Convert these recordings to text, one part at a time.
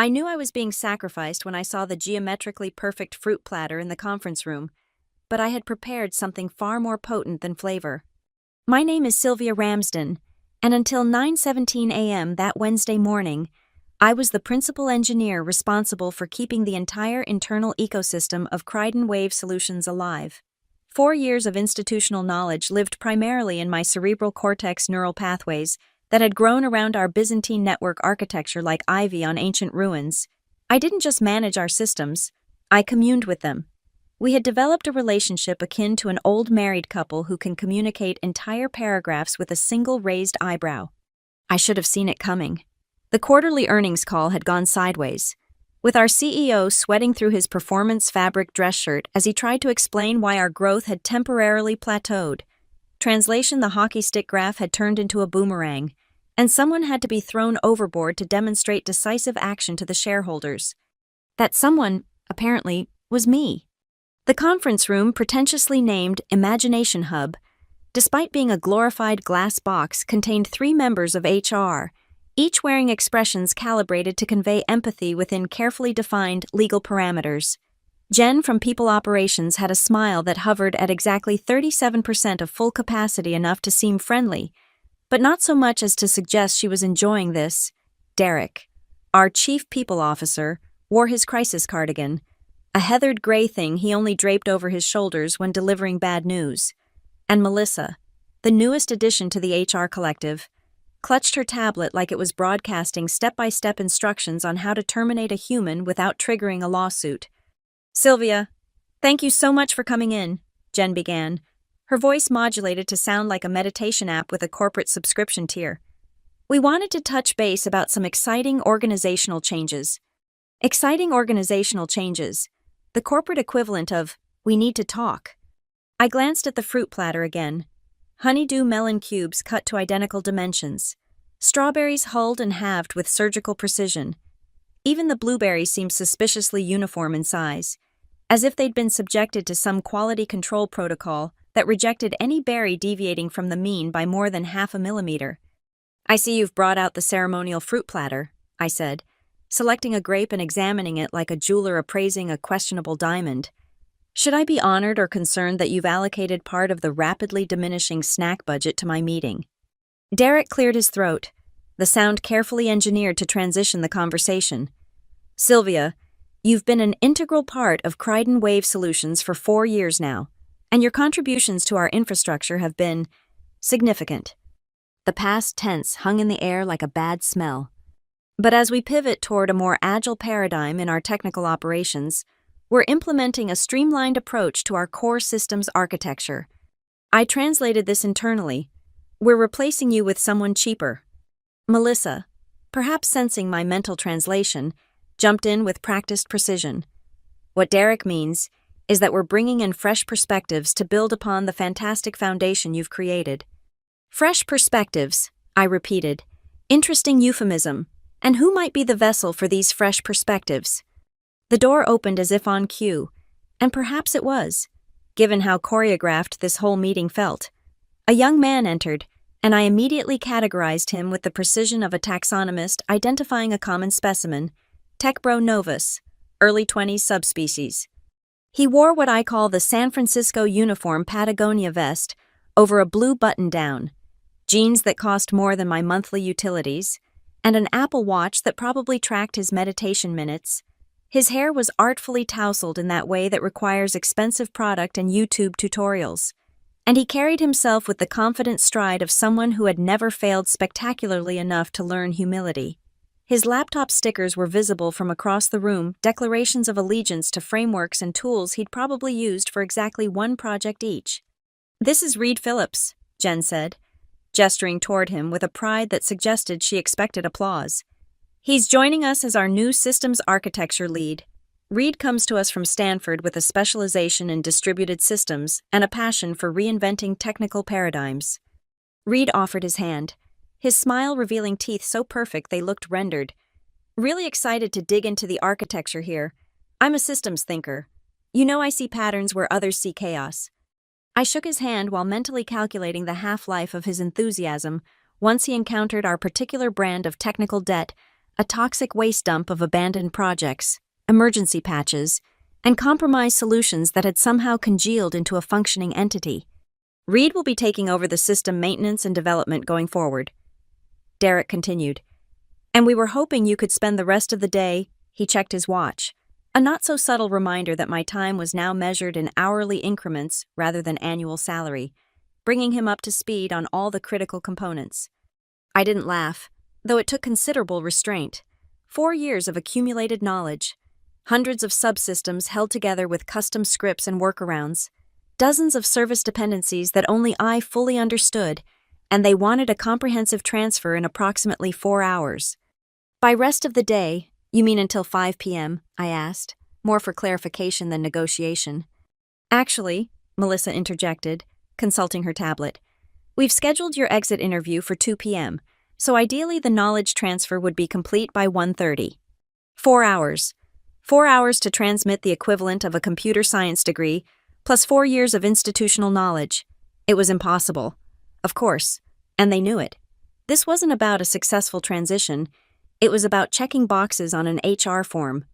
I knew I was being sacrificed when I saw the geometrically perfect fruit platter in the conference room, but I had prepared something far more potent than flavor. My name is Sylvia Ramsden, and until 9:17 a.m. that Wednesday morning, I was the principal engineer responsible for keeping the entire internal ecosystem of Crichton Wave Solutions alive. 4 years of institutional knowledge lived primarily in my cerebral cortex neural pathways that had grown around our Byzantine network architecture like ivy on ancient ruins. I didn't just manage our systems, I communed with them. We had developed a relationship akin to an old married couple who can communicate entire paragraphs with a single raised eyebrow. I should have seen it coming. The quarterly earnings call had gone sideways, with our CEO sweating through his performance fabric dress shirt as he tried to explain why our growth had temporarily plateaued. Translation: the hockey stick graph had turned into a boomerang, and someone had to be thrown overboard to demonstrate decisive action to the shareholders. That someone, apparently, was me. The conference room, pretentiously named Imagination Hub, despite being a glorified glass box, contained 3 members of HR, each wearing expressions calibrated to convey empathy within carefully defined legal parameters. Jen from People Operations had a smile that hovered at exactly 37% of full capacity, enough to seem friendly, but not so much as to suggest she was enjoying this. Derek, our Chief People Officer, wore his crisis cardigan, a heathered gray thing he only draped over his shoulders when delivering bad news. And Melissa, the newest addition to the HR collective, clutched her tablet like it was broadcasting step-by-step instructions on how to terminate a human without triggering a lawsuit. "Sylvia, thank you so much for coming in," Jen began, her voice modulated to sound like a meditation app with a corporate subscription tier. "We wanted to touch base about some exciting organizational changes." Exciting organizational changes, the corporate equivalent of, "we need to talk." I glanced at the fruit platter again. Honeydew melon cubes cut to identical dimensions. Strawberries hulled and halved with surgical precision. Even the blueberries seemed suspiciously uniform in size, as if they'd been subjected to some quality control protocol that rejected any berry deviating from the mean by more than half a millimeter. "I see you've brought out the ceremonial fruit platter," I said, selecting a grape and examining it like a jeweler appraising a questionable diamond. "Should I be honored or concerned that you've allocated part of the rapidly diminishing snack budget to my meeting?" Derek cleared his throat, the sound carefully engineered to transition the conversation. "Sylvia, you've been an integral part of Crichton Wave Solutions for 4 years now, and your contributions to our infrastructure have been significant." The past tense hung in the air like a bad smell. But as we pivot toward a more agile paradigm in our technical operations, we're implementing a streamlined approach to our core systems architecture. I translated this internally. We're replacing you with someone cheaper. Melissa, perhaps sensing my mental translation, jumped in with practiced precision. What Derek means is that we're bringing in fresh perspectives to build upon the fantastic foundation you've created. Fresh perspectives, I repeated. Interesting euphemism. And who might be the vessel for these fresh perspectives? The door opened as if on cue, and perhaps it was, given how choreographed this whole meeting felt. A young man entered, and I immediately categorized him with the precision of a taxonomist identifying a common specimen, Techbro novus, early 20s subspecies. He wore what I call the San Francisco uniform Patagonia vest over a blue button-down, jeans that cost more than my monthly utilities, and an Apple Watch that probably tracked his meditation minutes. His hair was artfully tousled in that way that requires expensive product and YouTube tutorials, and he carried himself with the confident stride of someone who had never failed spectacularly enough to learn humility. His laptop stickers were visible from across the room, declarations of allegiance to frameworks and tools he'd probably used for exactly one project each. "This is Reed Phillips," Jen said, gesturing toward him with a pride that suggested she expected applause. "He's joining us as our new systems architecture lead." Reed comes to us from Stanford with a specialization in distributed systems and a passion for reinventing technical paradigms. Reed offered his hand, his smile revealing teeth so perfect they looked rendered. "Really excited to dig into the architecture here. I'm a systems thinker. You know, I see patterns where others see chaos." I shook his hand while mentally calculating the half-life of his enthusiasm once he encountered our particular brand of technical debt, a toxic waste dump of abandoned projects, emergency patches, and compromised solutions that had somehow congealed into a functioning entity. Reed will be taking over the system maintenance and development going forward. Derek continued. And we were hoping you could spend the rest of the day. He checked his watch. A not-so-subtle reminder that my time was now measured in hourly increments rather than annual salary, bringing him up to speed on all the critical components. I didn't laugh, though it took considerable restraint. 4 years of accumulated knowledge, hundreds of subsystems held together with custom scripts and workarounds, dozens of service dependencies that only I fully understood, and they wanted a comprehensive transfer in approximately 4 hours. By rest of the day, you mean until 5 p.m., I asked, more for clarification than negotiation. Actually, Melissa interjected, consulting her tablet, we've scheduled your exit interview for 2 p.m., so ideally the knowledge transfer would be complete by 1:30. 4 hours. 4 hours to transmit the equivalent of a computer science degree, plus 4 years of institutional knowledge. It was impossible. Of course, and they knew it. This wasn't about a successful transition. It was about checking boxes on an HR form.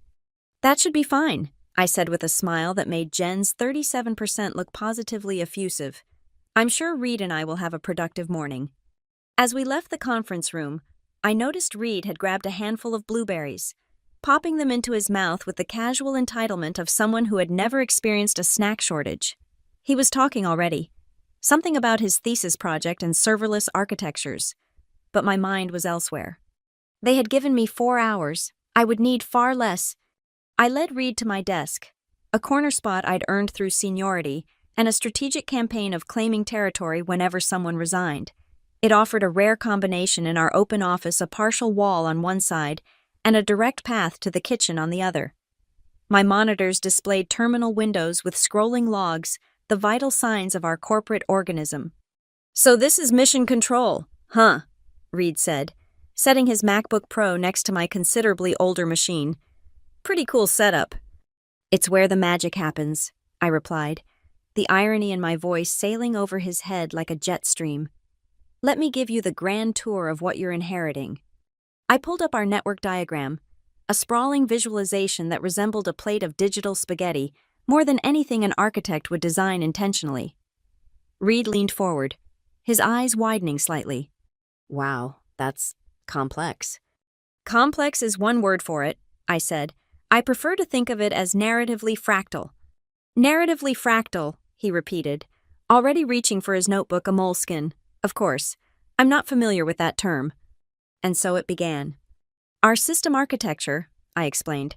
That should be fine, I said with a smile that made Jen's 37% look positively effusive. I'm sure Reed and I will have a productive morning. As we left the conference room, I noticed Reed had grabbed a handful of blueberries, popping them into his mouth with the casual entitlement of someone who had never experienced a snack shortage. He was talking already. Something about his thesis project and serverless architectures. But my mind was elsewhere. They had given me 4 hours. I would need far less. I led Reed to my desk, a corner spot I'd earned through seniority, and a strategic campaign of claiming territory whenever someone resigned. It offered a rare combination in our open office, a partial wall on one side and a direct path to the kitchen on the other. My monitors displayed terminal windows with scrolling logs, the vital signs of our corporate organism. So this is mission control, huh? Reed said, setting his MacBook Pro next to my considerably older machine. Pretty cool setup. It's where the magic happens, I replied, the irony in my voice sailing over his head like a jet stream. Let me give you the grand tour of what you're inheriting. I pulled up our network diagram, a sprawling visualization that resembled a plate of digital spaghetti, more than anything an architect would design intentionally. Reed leaned forward, his eyes widening slightly. Wow, that's complex. Complex is one word for it, I said. I prefer to think of it as narratively fractal. Narratively fractal, he repeated, already reaching for his notebook, a moleskin. Of course, I'm not familiar with that term. And so it began. Our system architecture, I explained,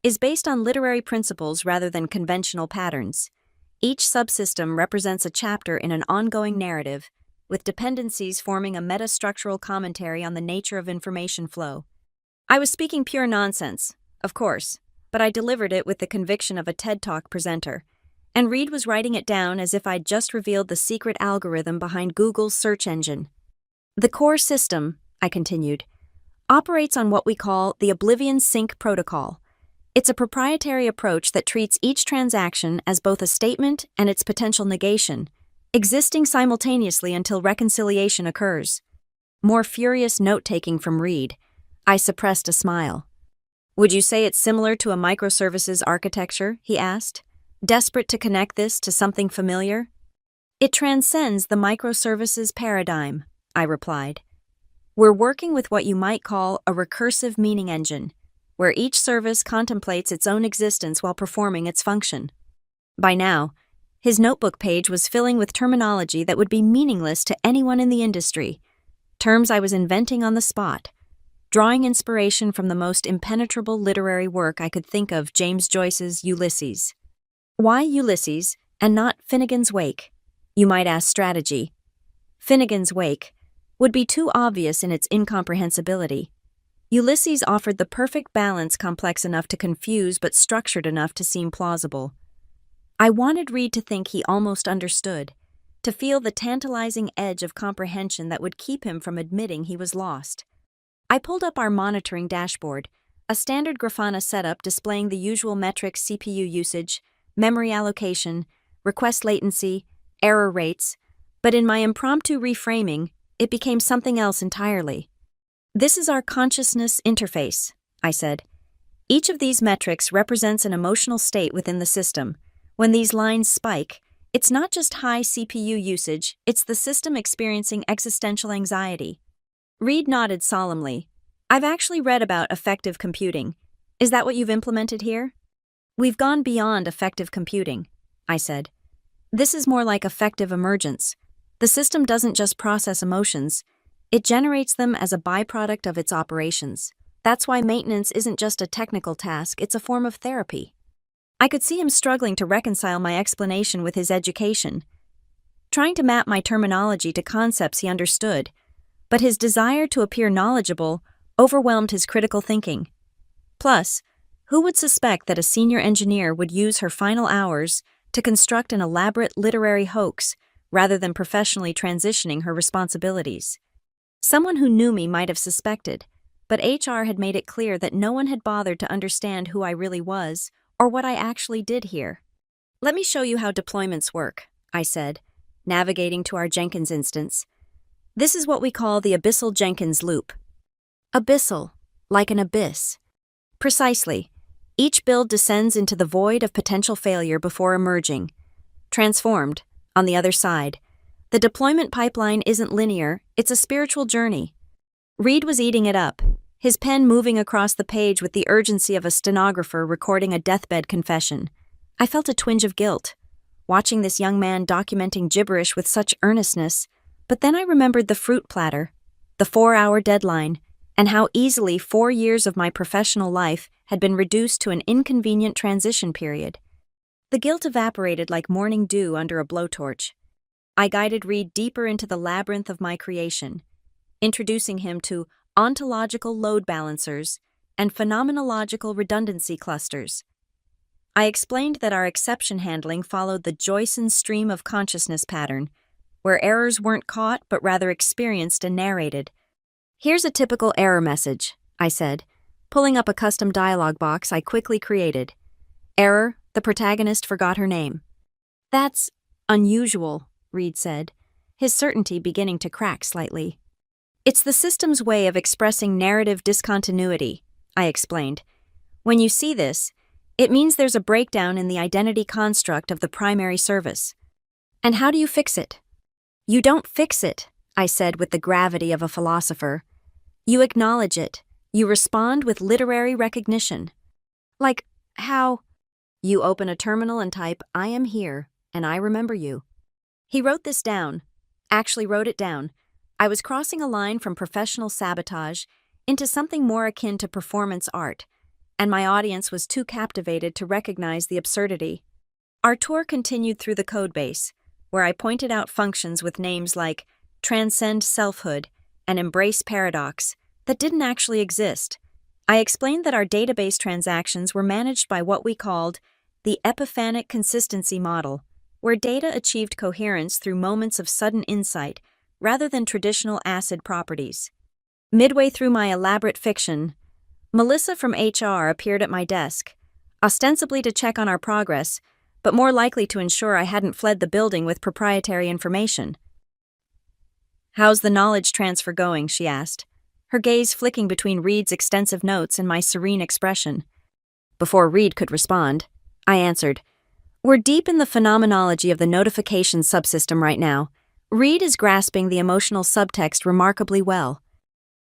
is based on literary principles rather than conventional patterns. Each subsystem represents a chapter in an ongoing narrative, with dependencies forming a metastructural commentary on the nature of information flow. I was speaking pure nonsense, of course, but I delivered it with the conviction of a TED Talk presenter, and Reed was writing it down as if I'd just revealed the secret algorithm behind Google's search engine. The core system, I continued, operates on what we call the Oblivion Sync Protocol. It's a proprietary approach that treats each transaction as both a statement and its potential negation, existing simultaneously until reconciliation occurs. More furious note-taking from Reed. I suppressed a smile. Would you say it's similar to a microservices architecture? He asked, desperate to connect this to something familiar. It transcends the microservices paradigm, I replied. We're working with what you might call a recursive meaning engine, where each service contemplates its own existence while performing its function. By now, his notebook page was filling with terminology that would be meaningless to anyone in the industry, terms I was inventing on the spot, drawing inspiration from the most impenetrable literary work I could think of, James Joyce's Ulysses. Why Ulysses and not Finnegans Wake? You might ask strategy. Finnegans Wake would be too obvious in its incomprehensibility. Ulysses offered the perfect balance, complex enough to confuse but structured enough to seem plausible. I wanted Reed to think he almost understood, to feel the tantalizing edge of comprehension that would keep him from admitting he was lost. I pulled up our monitoring dashboard, a standard Grafana setup displaying the usual metrics: CPU usage, memory allocation, request latency, error rates, but in my impromptu reframing, it became something else entirely. This is our consciousness interface, I said. Each of these metrics represents an emotional state within the system. When these lines spike, it's not just high CPU usage, it's the system experiencing existential anxiety. Reed nodded solemnly. I've actually read about effective computing. Is that what you've implemented here? We've gone beyond effective computing, I said. This is more like effective emergence. The system doesn't just process emotions, it generates them as a byproduct of its operations. That's why maintenance isn't just a technical task, it's a form of therapy. I could see him struggling to reconcile my explanation with his education, trying to map my terminology to concepts he understood, but his desire to appear knowledgeable overwhelmed his critical thinking. Plus, who would suspect that a senior engineer would use her final hours to construct an elaborate literary hoax rather than professionally transitioning her responsibilities? Someone who knew me might have suspected, but HR had made it clear that no one had bothered to understand who I really was or what I actually did here. Let me show you how deployments work, I said, navigating to our Jenkins instance. This is what we call the abyssal Jenkins loop. Abyssal, like an abyss. Precisely. Each build descends into the void of potential failure before emerging. Transformed, on the other side. The deployment pipeline isn't linear, it's a spiritual journey. Reed was eating it up, his pen moving across the page with the urgency of a stenographer recording a deathbed confession. I felt a twinge of guilt, watching this young man documenting gibberish with such earnestness, but then I remembered the fruit platter, the 4-hour deadline, and how easily 4 years of my professional life had been reduced to an inconvenient transition period. The guilt evaporated like morning dew under a blowtorch. I guided Reed deeper into the labyrinth of my creation, introducing him to ontological load balancers and phenomenological redundancy clusters. I explained that our exception handling followed the Joyson stream of consciousness pattern, where errors weren't caught but rather experienced and narrated. Here's a typical error message, I said, pulling up a custom dialog box I quickly created. Error, the protagonist forgot her name. That's unusual, Reed said, his certainty beginning to crack slightly. It's the system's way of expressing narrative discontinuity, I explained. When you see this, it means there's a breakdown in the identity construct of the primary service. And how do you fix it? You don't fix it, I said with the gravity of a philosopher. You acknowledge it. You respond with literary recognition. Like how you open a terminal and type, I am here, and I remember you. He wrote this down, actually wrote it down. I was crossing a line from professional sabotage into something more akin to performance art, and my audience was too captivated to recognize the absurdity. Our tour continued through the codebase, where I pointed out functions with names like transcend selfhood and embrace paradox that didn't actually exist. I explained that our database transactions were managed by what we called the epiphanic consistency model, where data achieved coherence through moments of sudden insight rather than traditional ACID properties. Midway through my elaborate fiction, Melissa from HR appeared at my desk, ostensibly to check on our progress, but more likely to ensure I hadn't fled the building with proprietary information. How's the knowledge transfer going? She asked, her gaze flicking between Reed's extensive notes and my serene expression. Before Reed could respond, I answered, We're deep in the phenomenology of the notification subsystem right now. Reed is grasping the emotional subtext remarkably well.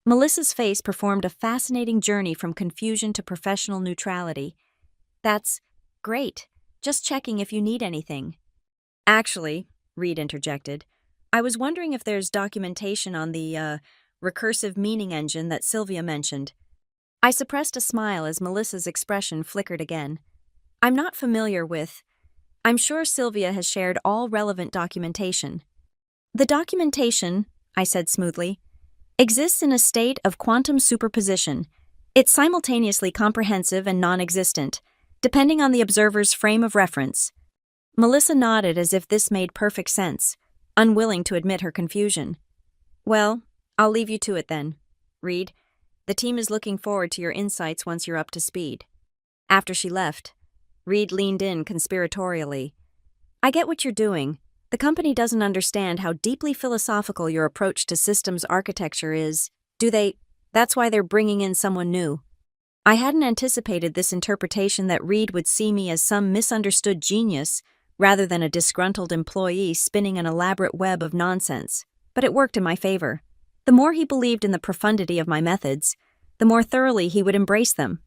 Melissa's face performed a fascinating journey from confusion to professional neutrality. That's great. Just checking if you need anything. Actually, Reed interjected, I was wondering if there's documentation on the, recursive meaning engine that Sylvia mentioned. I suppressed a smile as Melissa's expression flickered again. I'm not familiar with. I'm sure Sylvia has shared all relevant documentation. The documentation, I said smoothly, exists in a state of quantum superposition. It's simultaneously comprehensive and non-existent, depending on the observer's frame of reference. Melissa nodded as if this made perfect sense, unwilling to admit her confusion. Well, I'll leave you to it then, Reed. The team is looking forward to your insights once you're up to speed. After she left, Reed leaned in conspiratorially. I get what you're doing. The company doesn't understand how deeply philosophical your approach to systems architecture is. Do they? That's why they're bringing in someone new. I hadn't anticipated this interpretation that Reed would see me as some misunderstood genius rather than a disgruntled employee spinning an elaborate web of nonsense, but it worked in my favor. The more he believed in the profundity of my methods, the more thoroughly he would embrace them.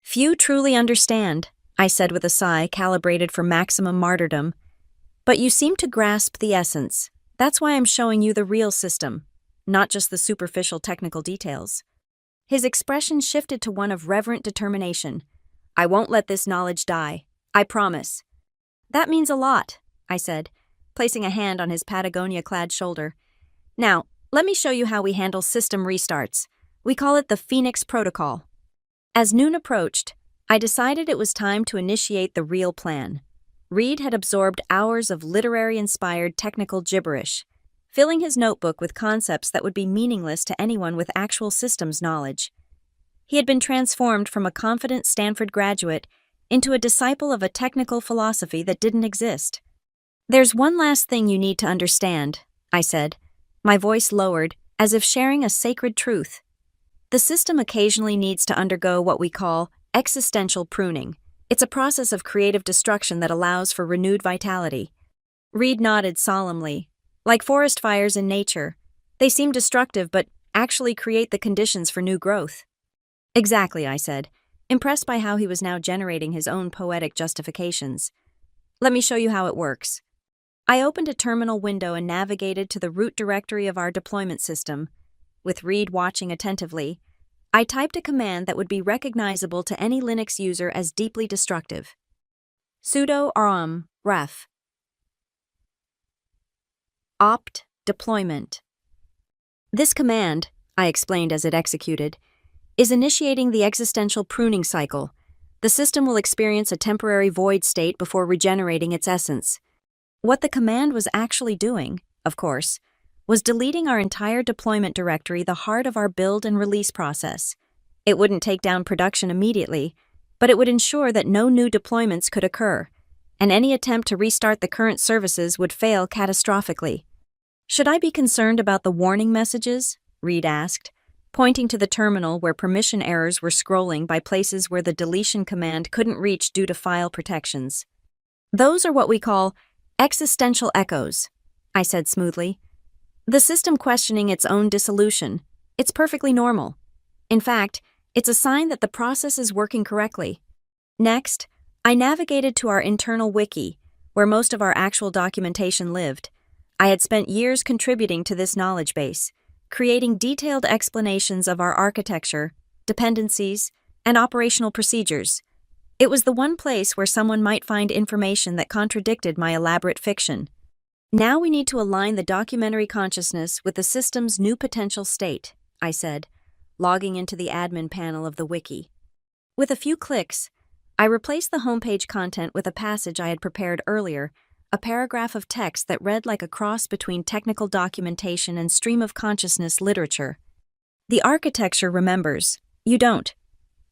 "Few truly understand," I said with a sigh calibrated for maximum martyrdom. "But you seem to grasp the essence. That's why I'm showing you the real system, not just the superficial technical details." His expression shifted to one of reverent determination. "I won't let this knowledge die. I promise." "That means a lot," I said, placing a hand on his Patagonia-clad shoulder. "Now, let me show you how we handle system restarts. We call it the Phoenix Protocol." As noon approached, I decided it was time to initiate the real plan. Reed had absorbed hours of literary-inspired technical gibberish, filling his notebook with concepts that would be meaningless to anyone with actual systems knowledge. He had been transformed from a confident Stanford graduate into a disciple of a technical philosophy that didn't exist. "There's one last thing you need to understand," I said, my voice lowered, as if sharing a sacred truth. "The system occasionally needs to undergo what we call existential pruning. It's a process of creative destruction that allows for renewed vitality." Reed nodded solemnly. "Like forest fires in nature. They seem destructive but actually create the conditions for new growth." "Exactly," I said, impressed by how he was now generating his own poetic justifications. "Let me show you how it works." I opened a terminal window and navigated to the root directory of our deployment system. With Reed watching attentively, I typed a command that would be recognizable to any Linux user as deeply destructive. Sudo ref opt deployment. This command, I explained as it executed, is initiating the existential pruning cycle. The system will experience a temporary void state before regenerating its essence. What the command was actually doing, of course, was deleting our entire deployment directory, the heart of our build and release process. It wouldn't take down production immediately, but it would ensure that no new deployments could occur, and any attempt to restart the current services would fail catastrophically. "Should I be concerned about the warning messages?" Reed asked, pointing to the terminal where permission errors were scrolling by places where the deletion command couldn't reach due to file protections. "Those are what we call existential echoes," I said smoothly. "The system questioning its own dissolution. It's perfectly normal. In fact, it's a sign that the process is working correctly." Next, I navigated to our internal wiki, where most of our actual documentation lived. I had spent years contributing to this knowledge base, creating detailed explanations of our architecture, dependencies, and operational procedures. It was the one place where someone might find information that contradicted my elaborate fiction. "Now we need to align the documentary consciousness with the system's new potential state," I said, logging into the admin panel of the wiki. With a few clicks, I replaced the homepage content with a passage I had prepared earlier, a paragraph of text that read like a cross between technical documentation and stream of consciousness literature. "The architecture remembers. You don't.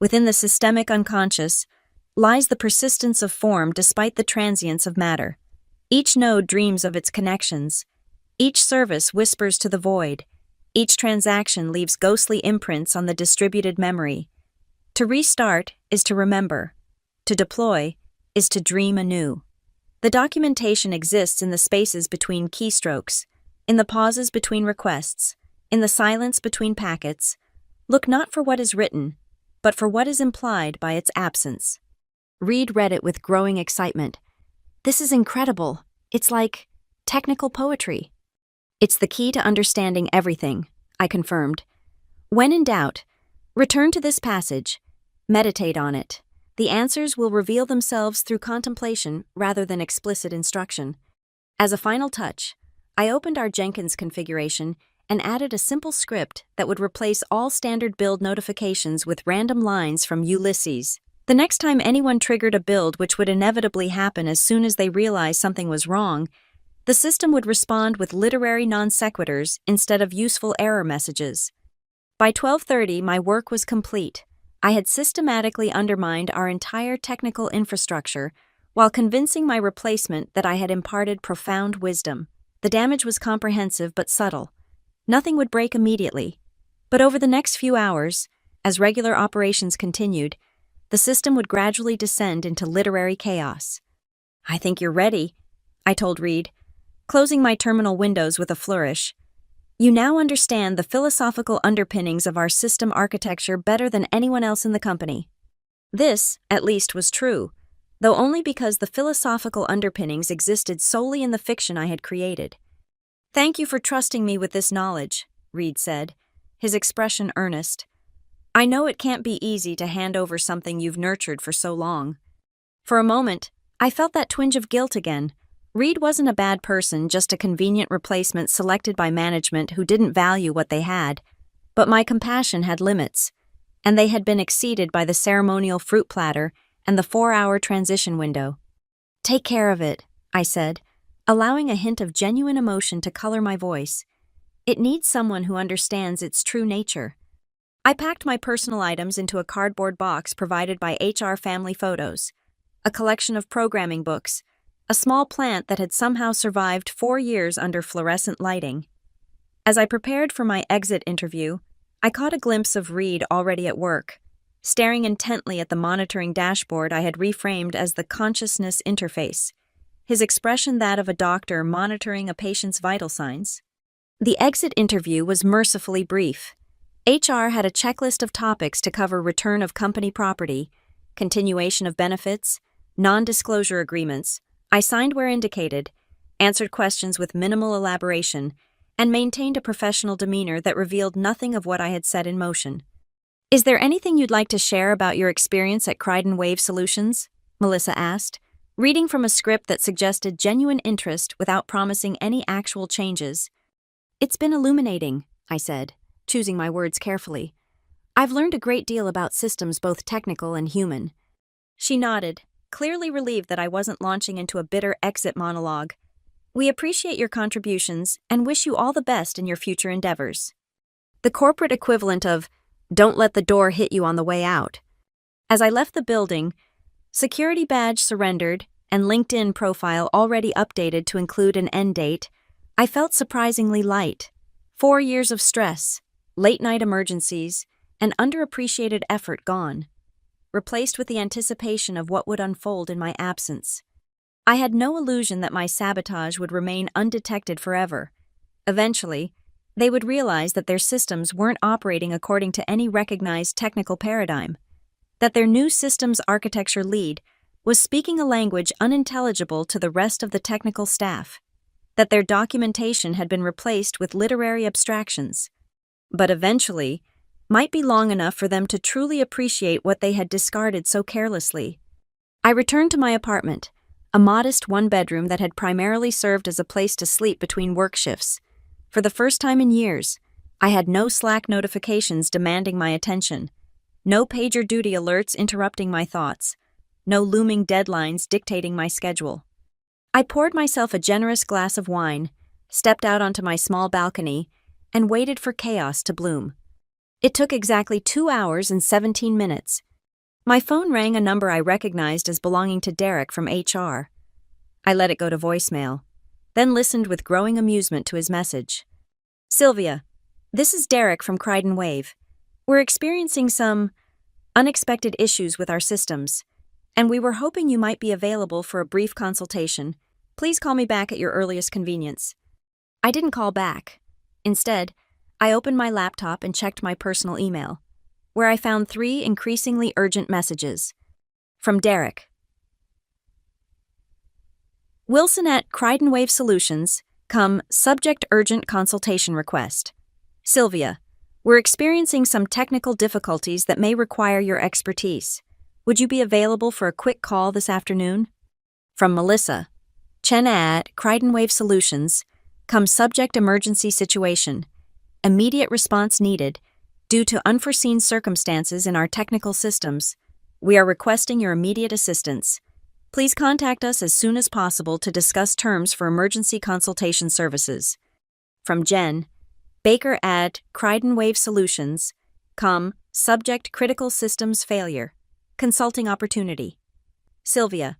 Within the systemic unconscious lies the persistence of form despite the transience of matter. Each node dreams of its connections. Each service whispers to the void. Each transaction leaves ghostly imprints on the distributed memory. To restart is to remember. To deploy is to dream anew. The documentation exists in the spaces between keystrokes, in the pauses between requests, in the silence between packets. Look not for what is written, but for what is implied by its absence." Reed read it with growing excitement. "This is incredible. It's like technical poetry." "It's the key to understanding everything," I confirmed. "When in doubt, return to this passage. Meditate on it. The answers will reveal themselves through contemplation rather than explicit instruction." As a final touch, I opened our Jenkins configuration and added a simple script that would replace all standard build notifications with random lines from Ulysses. The next time anyone triggered a build which would inevitably happen as soon as they realized something was wrong, the system would respond with literary non sequiturs instead of useful error messages. By 12:30, my work was complete. I had systematically undermined our entire technical infrastructure while convincing my replacement that I had imparted profound wisdom. The damage was comprehensive but subtle. Nothing would break immediately. But over the next few hours, as regular operations continued, the system would gradually descend into literary chaos. "I think you're ready," I told Reed, closing my terminal windows with a flourish. "You now understand the philosophical underpinnings of our system architecture better than anyone else in the company." This, at least, was true, though only because the philosophical underpinnings existed solely in the fiction I had created. "Thank you for trusting me with this knowledge," Reed said, his expression earnest. "I know it can't be easy to hand over something you've nurtured for so long." For a moment, I felt that twinge of guilt again. Reed wasn't a bad person, just a convenient replacement selected by management who didn't value what they had. But my compassion had limits, and they had been exceeded by the ceremonial fruit platter and the 4-hour transition window. "Take care of it," I said, allowing a hint of genuine emotion to color my voice. "It needs someone who understands its true nature." I packed my personal items into a cardboard box provided by HR Family Photos, a collection of programming books, a small plant that had somehow survived 4 years under fluorescent lighting. As I prepared for my exit interview, I caught a glimpse of Reed already at work, staring intently at the monitoring dashboard I had reframed as the consciousness interface, his expression that of a doctor monitoring a patient's vital signs. The exit interview was mercifully brief. HR had a checklist of topics to cover: return of company property, continuation of benefits, non-disclosure agreements. I signed where indicated, answered questions with minimal elaboration, and maintained a professional demeanor that revealed nothing of what I had set in motion. "Is there anything you'd like to share about your experience at Crichton Wave Solutions?" Melissa asked, reading from a script that suggested genuine interest without promising any actual changes. "It's been illuminating," I said, choosing my words carefully. "I've learned a great deal about systems, both technical and human." She nodded, clearly relieved that I wasn't launching into a bitter exit monologue. "We appreciate your contributions and wish you all the best in your future endeavors." The corporate equivalent of, "Don't let the door hit you on the way out." As I left the building, security badge surrendered and LinkedIn profile already updated to include an end date, I felt surprisingly light. 4 years of stress, late-night emergencies, and underappreciated effort gone, replaced with the anticipation of what would unfold in my absence. I had no illusion that my sabotage would remain undetected forever. Eventually, they would realize that their systems weren't operating according to any recognized technical paradigm, that their new systems architecture lead was speaking a language unintelligible to the rest of the technical staff, that their documentation had been replaced with literary abstractions. But eventually, might be long enough for them to truly appreciate what they had discarded so carelessly. I returned to my apartment, a modest one-bedroom that had primarily served as a place to sleep between work shifts. For the first time in years, I had no Slack notifications demanding my attention, no pager duty alerts interrupting my thoughts, no looming deadlines dictating my schedule. I poured myself a generous glass of wine, stepped out onto my small balcony, and waited for chaos to bloom. It took exactly 2 hours and 17 minutes. My phone rang, a number I recognized as belonging to Derek from HR. I let it go to voicemail, then listened with growing amusement to his message. "Sylvia, this is Derek from Crichton Wave. We're experiencing some unexpected issues with our systems, and we were hoping you might be available for a brief consultation. Please call me back at your earliest convenience." I didn't call back. Instead, I opened my laptop and checked my personal email, where I found 3 increasingly urgent messages. From Derek. "Wilson at Crichton Wave Solutions, subject urgent consultation request. Sylvia, we're experiencing some technical difficulties that may require your expertise. Would you be available for a quick call this afternoon?" From Melissa. "Chen at Crichton Wave Solutions, subject emergency situation. Immediate response needed. Due to unforeseen circumstances in our technical systems, we are requesting your immediate assistance. Please contact us as soon as possible to discuss terms for emergency consultation services." From Jen. "Baker at Crichton Wave Solutions, subject critical systems failure. Consulting opportunity." Sylvia,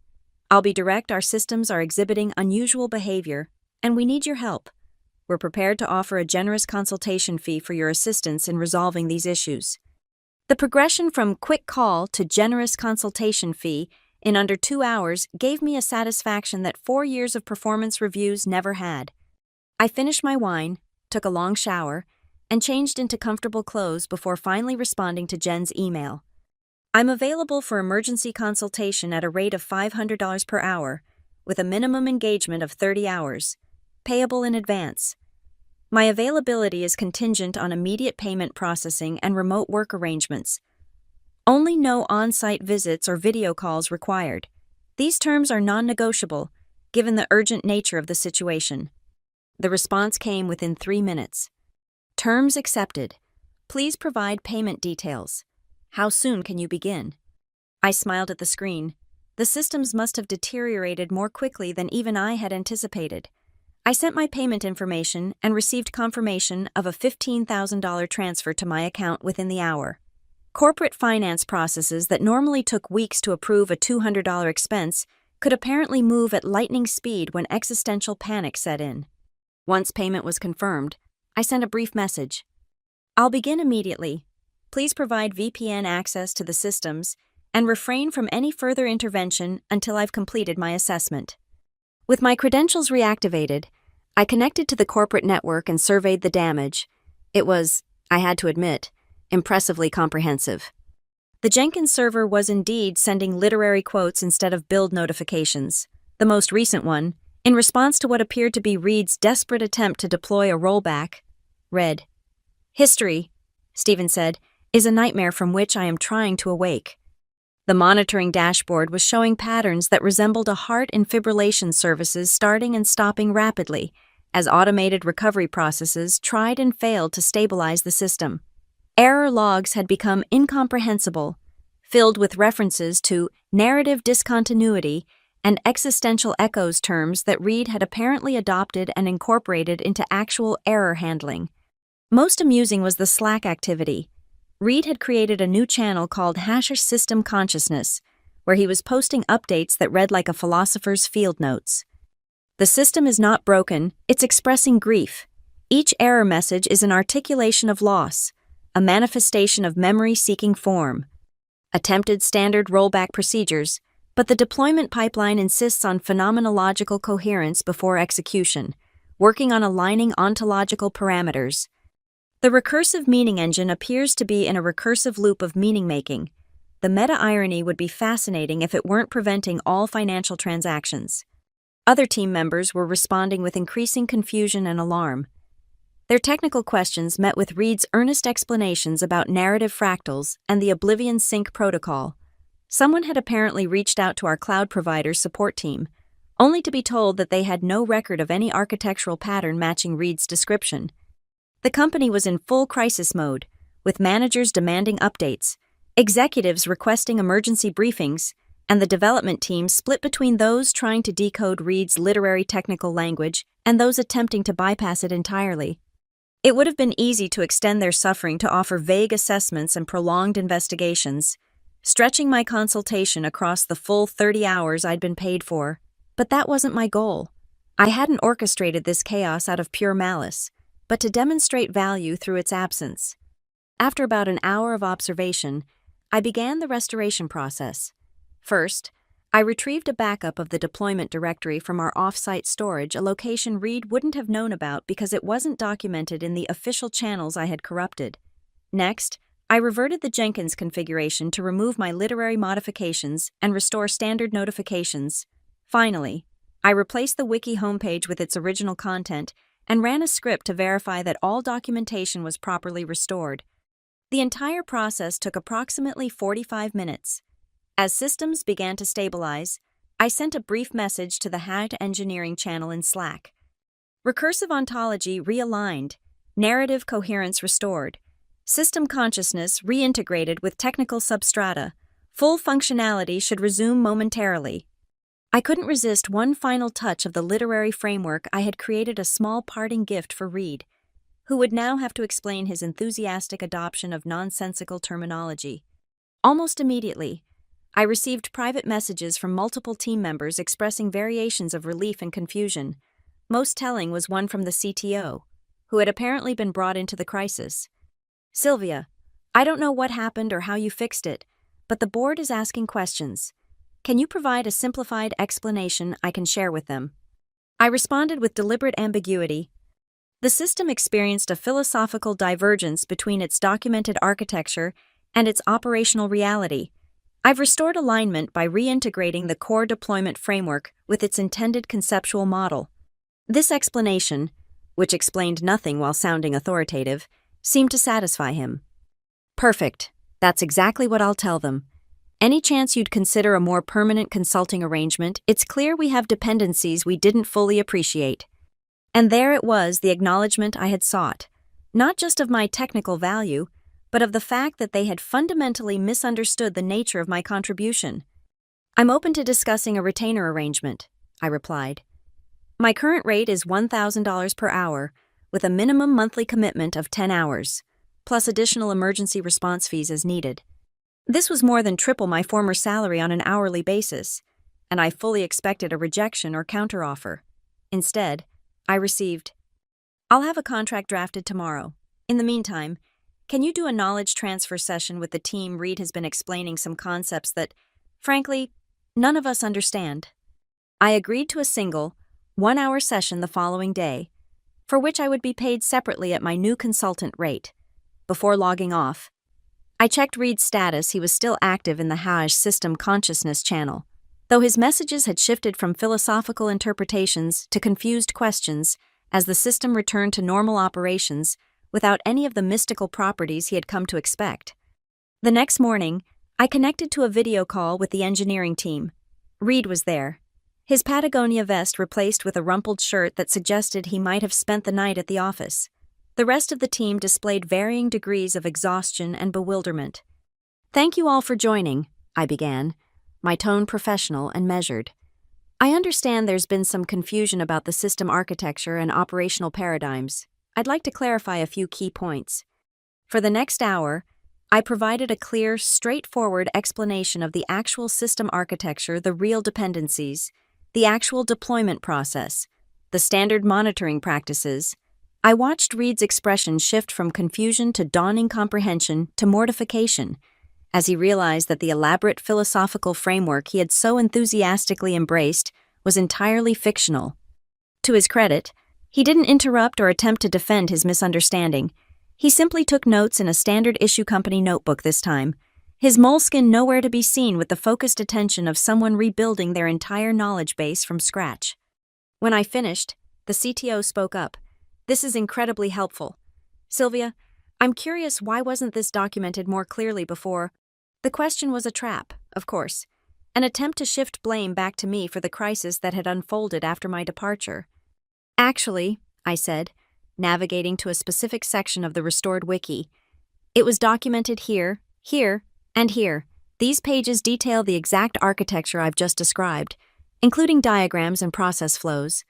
"I'll be direct. Our systems are exhibiting unusual behavior, and we need your help. We're prepared to offer a generous consultation fee for your assistance in resolving these issues. The progression from quick call to generous consultation fee in under 2 hours gave me a satisfaction that 4 years of performance reviews never had. I finished my wine, took a long shower, and changed into comfortable clothes before finally responding to Jen's email. I'm available for emergency consultation at a rate of $500 per hour, with a minimum engagement of 30 hours, payable in advance. My availability is contingent on immediate payment processing and remote work arrangements. Only no on-site visits or video calls required. These terms are non-negotiable, given the urgent nature of the situation. The response came within 3 minutes. Terms accepted. Please provide payment details. How soon can you begin? I smiled at the screen. The systems must have deteriorated more quickly than even I had anticipated. I sent my payment information and received confirmation of a $15,000 transfer to my account within the hour. Corporate finance processes that normally took weeks to approve a $200 expense could apparently move at lightning speed when existential panic set in. Once payment was confirmed, I sent a brief message. I'll begin immediately. Please provide VPN access to the systems and refrain from any further intervention until I've completed my assessment. With my credentials reactivated, I connected to the corporate network and surveyed the damage. It was, I had to admit, impressively comprehensive. The Jenkins server was indeed sending literary quotes instead of build notifications. The most recent one, in response to what appeared to be Reed's desperate attempt to deploy a rollback, read, "History," Stephen said, "is a nightmare from which I am trying to awake." The monitoring dashboard was showing patterns that resembled a heart and fibrillation services starting and stopping rapidly as automated recovery processes tried and failed to stabilize the system. Error logs had become incomprehensible, filled with references to narrative discontinuity and existential echoes terms that Reed had apparently adopted and incorporated into actual error handling. Most amusing was the Slack activity. Reed had created a new channel called #System Consciousness, where he was posting updates that read like a philosopher's field notes. The system is not broken, it's expressing grief. Each error message is an articulation of loss, a manifestation of memory-seeking form. Attempted standard rollback procedures, but the deployment pipeline insists on phenomenological coherence before execution, working on aligning ontological parameters. The recursive meaning engine appears to be in a recursive loop of meaning-making. The meta-irony would be fascinating if it weren't preventing all financial transactions. Other team members were responding with increasing confusion and alarm. Their technical questions met with Reed's earnest explanations about narrative fractals and the Oblivion Sync protocol. Someone had apparently reached out to our cloud provider's support team, only to be told that they had no record of any architectural pattern matching Reed's description. The company was in full crisis mode, with managers demanding updates, executives requesting emergency briefings, and the development team split between those trying to decode Reed's literary technical language and those attempting to bypass it entirely. It would have been easy to extend their suffering to offer vague assessments and prolonged investigations, stretching my consultation across the full 30 hours I'd been paid for. But that wasn't my goal. I hadn't orchestrated this chaos out of pure malice, but to demonstrate value through its absence. After about an hour of observation, I began the restoration process. First, I retrieved a backup of the deployment directory from our off-site storage, a location Reed wouldn't have known about because it wasn't documented in the official channels I had corrupted. Next, I reverted the Jenkins configuration to remove my literary modifications and restore standard notifications. Finally, I replaced the wiki homepage with its original content and ran a script to verify that all documentation was properly restored. The entire process took approximately 45 minutes. As systems began to stabilize, I sent a brief message to the Hacked Engineering channel in Slack. Recursive ontology realigned, narrative coherence restored, system consciousness reintegrated with technical substrata, full functionality should resume momentarily. I couldn't resist one final touch of the literary framework I had created, a small parting gift for Reed, who would now have to explain his enthusiastic adoption of nonsensical terminology. Almost immediately, I received private messages from multiple team members expressing variations of relief and confusion. Most telling was one from the CTO, who had apparently been brought into the crisis. "Sylvia, I don't know what happened or how you fixed it, but the board is asking questions. Can you provide a simplified explanation I can share with them?" I responded with deliberate ambiguity. The system experienced a philosophical divergence between its documented architecture and its operational reality. I've restored alignment by reintegrating the core deployment framework with its intended conceptual model. This explanation, which explained nothing while sounding authoritative, seemed to satisfy him. "Perfect. That's exactly what I'll tell them. Any chance you'd consider a more permanent consulting arrangement? It's clear we have dependencies we didn't fully appreciate." And there it was, the acknowledgement I had sought, not just of my technical value, but of the fact that they had fundamentally misunderstood the nature of my contribution. "I'm open to discussing a retainer arrangement," I replied. "My current rate is $1,000 per hour, with a minimum monthly commitment of 10 hours, plus additional emergency response fees as needed." This was more than triple my former salary on an hourly basis, and I fully expected a rejection or counteroffer. Instead, I received, "I'll have a contract drafted tomorrow. In the meantime, can you do a knowledge transfer session with the team? Reed has been explaining some concepts that, frankly, none of us understand." I agreed to a single, 1-hour session the following day, for which I would be paid separately at my new consultant rate. Before logging off, I checked Reed's status. He was still active in the Hajj System Consciousness channel, though his messages had shifted from philosophical interpretations to confused questions as the system returned to normal operations without any of the mystical properties he had come to expect. The next morning, I connected to a video call with the engineering team. Reed was there, his Patagonia vest replaced with a rumpled shirt that suggested he might have spent the night at the office. The rest of the team displayed varying degrees of exhaustion and bewilderment. "Thank you all for joining," I began, my tone professional and measured. "I understand there's been some confusion about the system architecture and operational paradigms. I'd like to clarify a few key points." For the next hour, I provided a clear, straightforward explanation of the actual system architecture, the real dependencies, the actual deployment process, the standard monitoring practices. I watched Reed's expression shift from confusion to dawning comprehension to mortification as he realized that the elaborate philosophical framework he had so enthusiastically embraced was entirely fictional. To his credit, he didn't interrupt or attempt to defend his misunderstanding. He simply took notes in a standard issue company notebook this time, his moleskin nowhere to be seen, with the focused attention of someone rebuilding their entire knowledge base from scratch. When I finished, the CTO spoke up. "This is incredibly helpful. Sylvia, I'm curious, why wasn't this documented more clearly before?" The question was a trap, of course, an attempt to shift blame back to me for the crisis that had unfolded after my departure. "Actually," I said, navigating to a specific section of the restored wiki, "it was documented here, here, and here. These pages detail the exact architecture I've just described, including diagrams and process flows.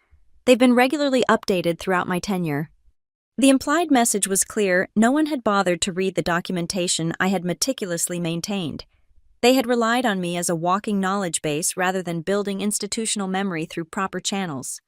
They've been regularly updated throughout my tenure." The implied message was clear. No one had bothered to read the documentation I had meticulously maintained. They had relied on me as a walking knowledge base rather than building institutional memory through proper channels.